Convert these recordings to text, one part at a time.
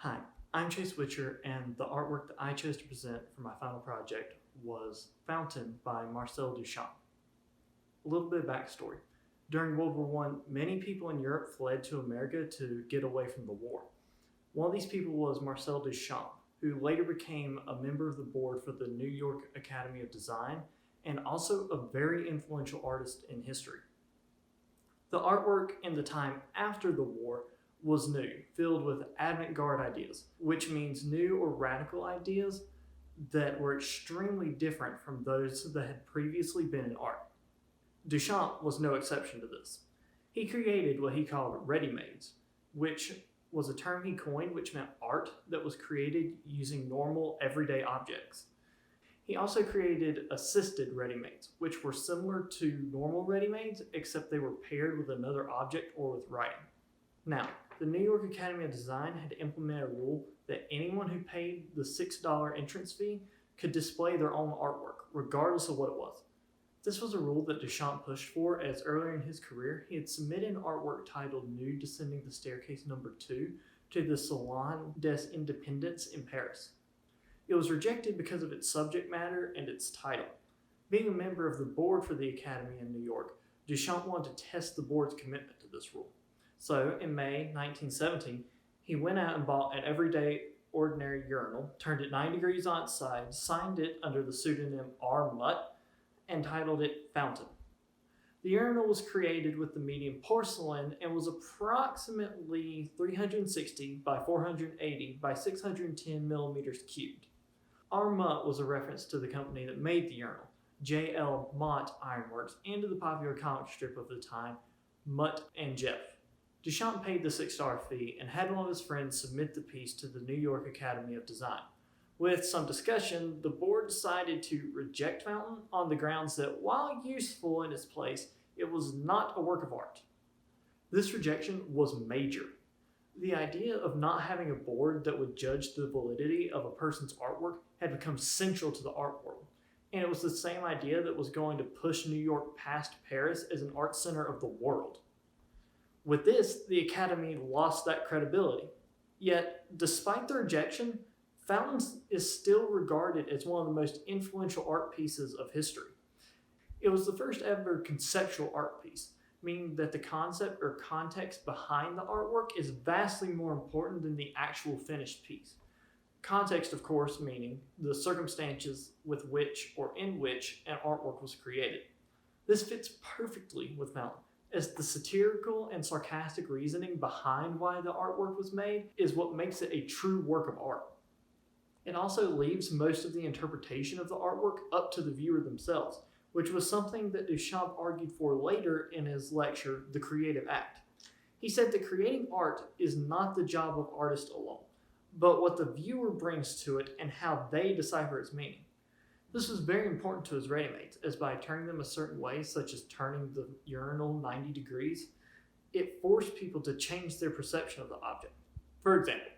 Hi, I'm Chase Witcher, and the artwork that I chose to present for my final project was Fountain by Marcel Duchamp. A little bit of backstory. During World War I, many people in Europe fled to America to get away from the war. One of these people was Marcel Duchamp, who later became a member of the board for the New York Academy of Design and also a very influential artist in history. The artwork in the time after the war was new, filled with avant-garde ideas, which means new or radical ideas that were extremely different from those that had previously been in art. Duchamp was no exception to this. He created what he called ready-mades, which was a term he coined which meant art that was created using normal everyday objects. He also created assisted ready-mades, which were similar to normal ready-mades except they were paired with another object or with writing. Now, the New York Academy of Design had implemented a rule that anyone who paid the $6 entrance fee could display their own artwork, regardless of what it was. This was a rule that Duchamp pushed for, as earlier in his career he had submitted an artwork titled Nude Descending the Staircase No. 2 to the Salon des Independents in Paris. It was rejected because of its subject matter and its title. Being a member of the board for the Academy in New York, Duchamp wanted to test the board's commitment to this rule. So, in May 1917, he went out and bought an everyday ordinary urinal, turned it 9 degrees on its side, signed it under the pseudonym R. Mutt, and titled it Fountain. The urinal was created with the medium porcelain and was approximately 360 by 480 by 610 millimeters cubed. R. Mutt was a reference to the company that made the urinal, J.L. Mott Ironworks, and to the popular comic strip of the time, Mutt and Jeff. Duchamp paid the $6 fee and had one of his friends submit the piece to the New York Academy of Design. With some discussion, the board decided to reject Fountain on the grounds that while useful in its place, it was not a work of art. This rejection was major. The idea of not having a board that would judge the validity of a person's artwork had become central to the art world, and it was the same idea that was going to push New York past Paris as an art center of the world. With this, the Academy lost that credibility. Yet, despite the rejection, Fountain is still regarded as one of the most influential art pieces of history. It was the first ever conceptual art piece, meaning that the concept or context behind the artwork is vastly more important than the actual finished piece. Context, of course, meaning the circumstances with which or in which an artwork was created. This fits perfectly with Fountain, as the satirical and sarcastic reasoning behind why the artwork was made is what makes it a true work of art. It also leaves most of the interpretation of the artwork up to the viewer themselves, which was something that Duchamp argued for later in his lecture, The Creative Act. He said that creating art is not the job of artists alone, but what the viewer brings to it and how they decipher its meaning. This was very important to his ready-mades, as by turning them a certain way, such as turning the urinal 90 degrees, it forced people to change their perception of the object. For example,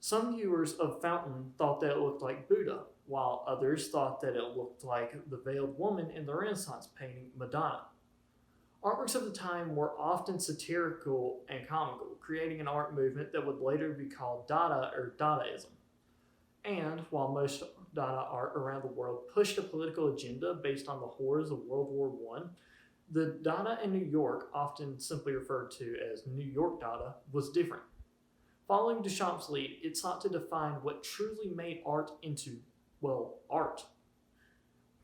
some viewers of Fountain thought that it looked like Buddha, while others thought that it looked like the veiled woman in the Renaissance painting Madonna. Artworks of the time were often satirical and comical, creating an art movement that would later be called Dada or Dadaism. And while most Dada art around the world pushed a political agenda based on the horrors of World War I, the Dada in New York, often simply referred to as New York Dada, was different. Following Duchamp's lead, it sought to define what truly made art into, art.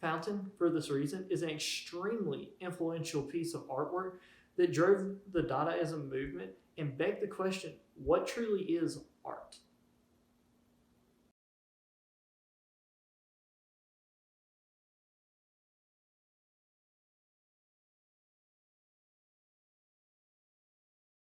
Fountain, for this reason, is an extremely influential piece of artwork that drove the Dadaism movement and begged the question, what truly is